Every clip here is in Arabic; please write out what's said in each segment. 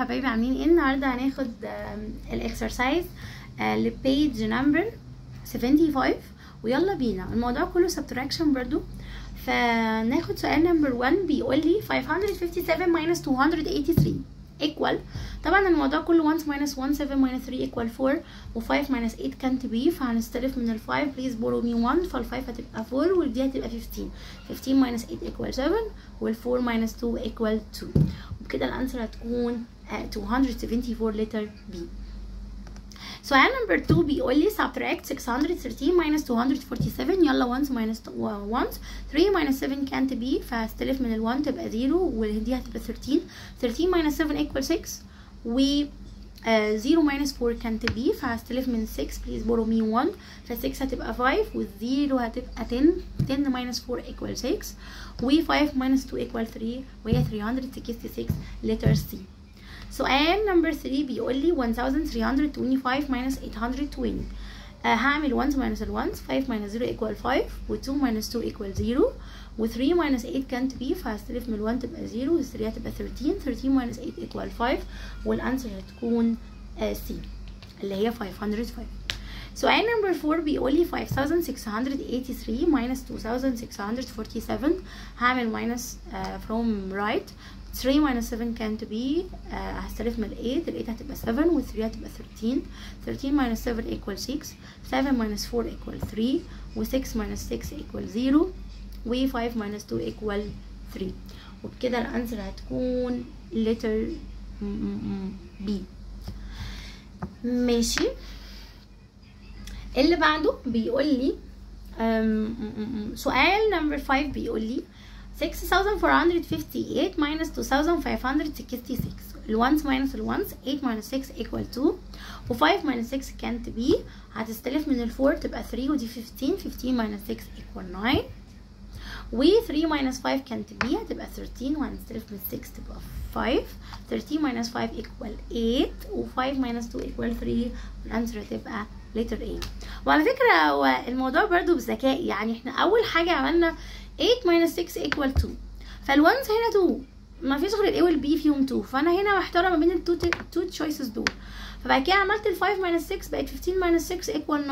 حبايبي عاملين ايه؟ النهارده هناخد الاكسرسايز لبيج نمبر 75 ويلا بينا. الموضوع كله سبتراكشن برضو، فناخد سؤال نمبر 1 بيقول لي 557 minus 283 equal. طبعا الموضوع كله 1 minus 1 7 minus 3 equal 4 و5 minus 8 can't be، فهنستلف من ال 5 please borrow me 1، فال 5 هتبقى 4 والدي هتبقى 15. 15 minus 8 equal 7 وال 4 minus 2 equal 2، وبكده الانسر هتكون 274 letter B. سؤال نمبر 2 بيقول لي subtract 613 minus 247. يلا 1 minus 1 3 minus 7 can't be، فهستلف من ال 1 تبقى 0 والدي هتبقى 13. 13 minus 7 equal 6 و 0 minus 4 can't be، فهستلف من 6 please borrow me 1، ف 6 هتبقى 5 وال0 هتبقى 10. 10 minus 4 equal 6 و 5 minus 2 equal 3 وهي 366 letter C. سؤال نمبر 3 بيقول لي 1325 minus 820. هعمل 1 minus ال 1، 5 minus 0 equal 5 و 2 minus 2 equal 0 و 3 minus 8 can't be، فهستلف من ال 1 تبقى 0 وال 3 هتبقى 13. 13 minus 8 equal 5 والانسر هتكون C اللي هي 505. سؤال نمبر 4 بيقول لي 5683 minus 2647. هعمل minus from right. 3 minus 7 can't be، هستلف من ال 8. ال 8 هتبقى 7 وال 3 هتبقى 13. 13 minus 7 equal 6. 7 minus 4 equal 3 و 6 minus 6 equal 0 و 5 minus 2 equal 3، وبكده الانسر هتكون letter B. ماشي. اللي بعده بيقول لي سؤال نمبر 5 بيقول لي 6458 minus 2566. ال1 minus ال1 8 minus 6 equal 2 و 5 minus 6 can't be، هتستلف من ال 4 تبقى 3 ودي 15. 15 minus 6 equal 9 و 3 minus 5 can't be، هتبقى 13 وهنستلف من 6 تبقى 5. 13 minus 5 equal 8 و 5 minus 2 equal 3 والانسر هتبقى letter A. وعلى فكرة هو الموضوع برضو بذكاء، يعني احنا اول حاجة عملنا 8 minus 6 equal 2، فالونز هنا 2 ما فيش غير ال A وال B فيهم 2، فانا هنا محتاره ما بين ال 2 choices دول. فبعد كده عملت ال 5 minus 6 بقت 15 minus 6 equal 9،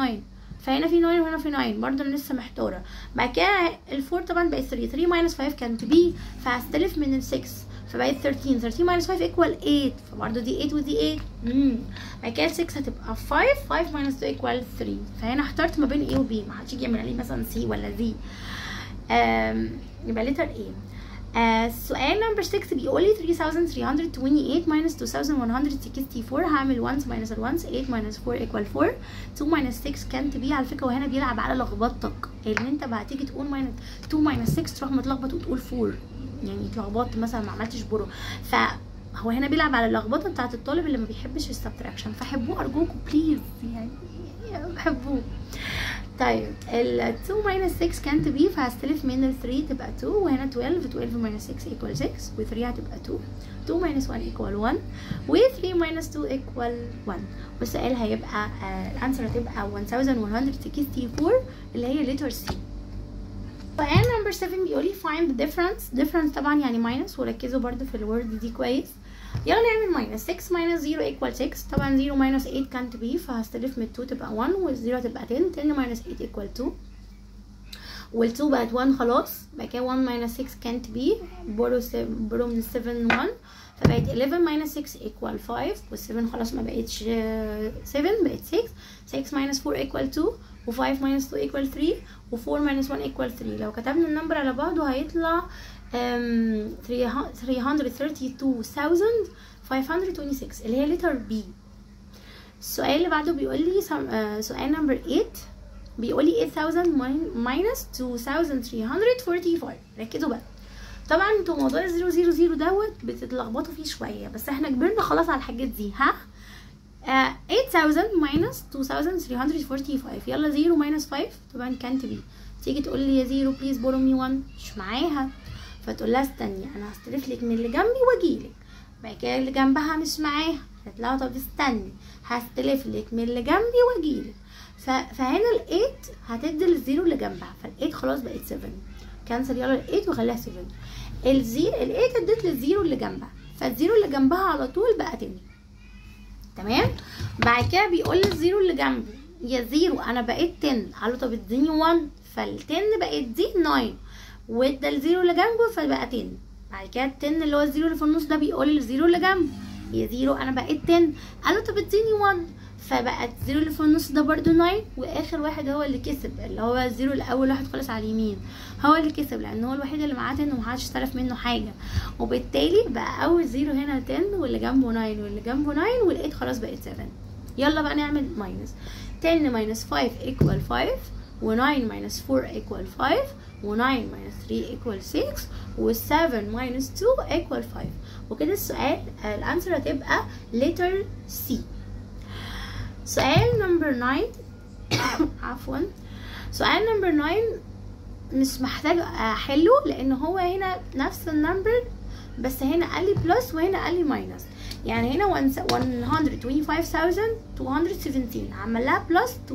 فهنا في 9 وهنا في 9 برضه انا لسه محتاره. بعد كده ال 4 طبعا بقت 3. 3 minus 5 can't be، فهستلف من ال 6 فبقت 13. 13 minus 5 equal 8، فبرضه دي 8 ودي 8. بعد كده 6 هتبقى 5. 5 minus 2 equal 3، فهنا احترت ما بين A و B، ما حدش يجي يعمل لي مثلا C ولا D. يبقى letter A. سؤال نمبر 6 بيقول لي 3328 minus 2164. هعمل 1 minus ال 1 8 minus 4 equal 4. 2 minus 6 can't be. على فكره وهنا بيلعب على لخبطتك، ان انت بقى هتيجي تقول 2 minus 6 تروح متلخبط وتقول 4، يعني اتلخبطت مثلا ما عملتش برو. فهو هنا بيلعب على اللخبطه بتاعت الطالب اللي ما بيحبش السبتراكشن، فحبوه ارجوكم بليز، يعني بحبوه. طيب ال 2 minus 6 can't be، فهستلف من ال 3 تبقى 2 وهنا 12. 12 minus 6 equal 6 و 3 هتبقى 2. 2 minus 1 equal 1 و 3 minus 2 equal 1، والسؤال هيبقى الانسر هتبقى 1164 اللي هي letter C. سؤال نمبر 7 بيقول لي find the difference طبعا يعني minus، وركزوا برضو في الورد دي كويس. يلا نعمل minus 6 minus 0 equal 6. طبعا 0 minus 8 can't be، فهستلف من 2 تبقى 1 وال0 هتبقى 10. 10 minus 8 equal 2 وال2 بقت 1 خلاص. بعد كده 1 minus 6 can't be، borrow من 7 1، فبقت 11 minus 6 equal 5 وال7 خلاص ما بقتش 7 بقت 6. 6 minus 4 equal 2 و 5 minus 2 equal 3 و 4 minus 1 equal 3. لو كتبنا النمبر على بعضه هيطلع 332,526 اللي هي letter B. السؤال اللي بعده بيقول لي سؤال نمبر 8 بيقول لي 8000 minus 2345. ركزوا بقى، طبعا انتوا موضوع 000 دوت بتتلخبطوا فيه شويه، بس احنا كبرنا خلاص على الحاجات دي. ها 8000 minus 2345. يلا 0 minus 5 طبعا can't be، تيجي تقول لي يا 0 please borrow me 1، مش معاها، فتقول لها استني انا هستلف لك من اللي جنبي واجيلك. بعد كده اللي جنبها مش معاها، هتلاقيها طب استني هستلف لك من اللي جنبي واجيلك. فهنا ال8 هتدي للزيرو اللي جنبها، فال8 خلاص بقت 7. كانسل يلا ال8 وخليها 7. ال8 اديت للزيرو اللي جنبها، فالزيرو اللي جنبها على طول بقى 10. تمام. بعد كده بيقول لي الزيرو اللي جنبه يا زيرو انا بقيت 10، قال له طب اديني 1، فال10 بقت دي 9 وادى الزيرو اللي جنبه فبقى 10. بعد كده ال10 اللي هو الزيرو اللي في النص ده بيقول لي الزيرو اللي جنبه يا زيرو انا بقيت 10، قال له طب اديني 1، فبقت الزيرو اللي في النص ده برضو 9، واخر واحد هو اللي كسب اللي هو الزيرو الاول واحد خالص على اليمين هو اللي كسب، لان هو الوحيد اللي معاه 10 ومحدش استلف منه حاجه، وبالتالي بقى اول زيرو هنا 10 واللي جنبه 9 واللي جنبه 9 وال8 خلاص بقت 7. يلا بقى نعمل ماينس. 10 minus 5 equal 5 و9 minus 4 equal 5 و9 minus 3 equal 6 و7 minus 2 equal 5. وكده السؤال الانسر هتبقى letter C. سؤال نمبر 9 عفوا سؤال نمبر 9 مش محتاج احله لان هو هنا نفس النمبر بس هنا قال لي بلس وهنا قال لي ماينس، يعني هنا 125217 عمل لها بلس 2345،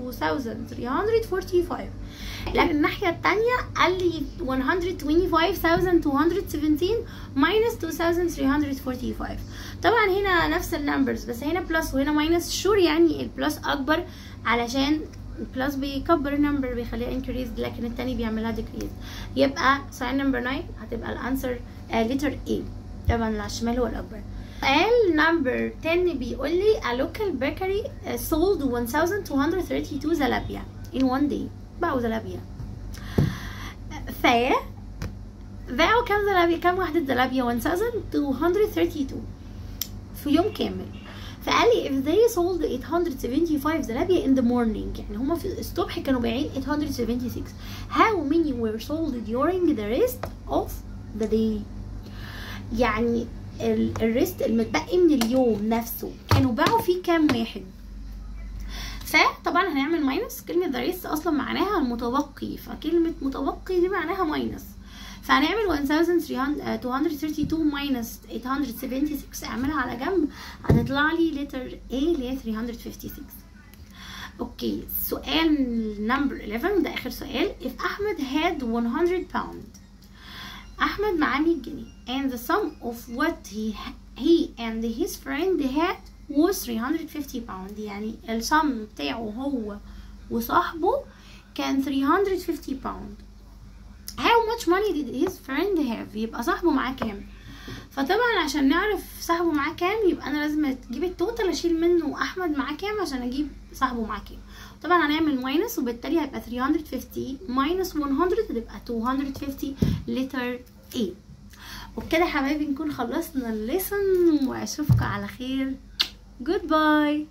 لكن الناحية التانية قال لي 125217 ماينس 2345. طبعا هنا نفس النمبرز بس هنا بلس وهنا ماينس، شور يعني البلس اكبر علشان البلس بيكبر النمبر بيخليها انكريز، لكن التاني بيعملها ديكريز. يبقى سؤال نمبر 9 هتبقى الانسر لتر A، طبعا على الشمال هو الاكبر. سؤال نمبر 10 بيقول لي a local bakery sold 1232 زلابيا in one day. باعوا زلابيا باعوا كام زلابيا؟ كام وحدة زلابيا؟ 1232 في يوم كامل. فقال لي if they sold 875 زلابيا in the morning، يعني هما في الصبح كانوا بايعين 876، how many were sold during the rest of the day؟ يعني الريست المتبقي من اليوم نفسه كانوا باعوا فيه كام واحد؟ فطبعا هنعمل ماينس، كلمة ذا ريست اصلا معناها المتبقي، فكلمة متبقي دي معناها ماينس، فهنعمل 1232 ماينس 876 اعملها على جنب هتطلع لي لتر A اللي هي 356. اوكي سؤال نمبر 11 ده اخر سؤال. if احمد had 100 pound، احمد معاه 100 جنيه and the sum of what he and his friend had was 350 pound، يعني السم بتاعه هو وصاحبه كان 350 pound. how much money did his friend have؟ يبقى صاحبه معاه كام؟ فطبعا عشان نعرف صاحبه معاه كام يبقى انا لازم اجيب التوتال اشيل منه احمد معاه كام عشان اجيب صاحبه معاه كام. طبعا هنعمل ماينس وبالتالي هيبقى 350 ماينس 100 هتبقى 250 لتر A. وبكده يا حبايبي نكون خلصنا الليسن واشوفكم على خير. جود باي.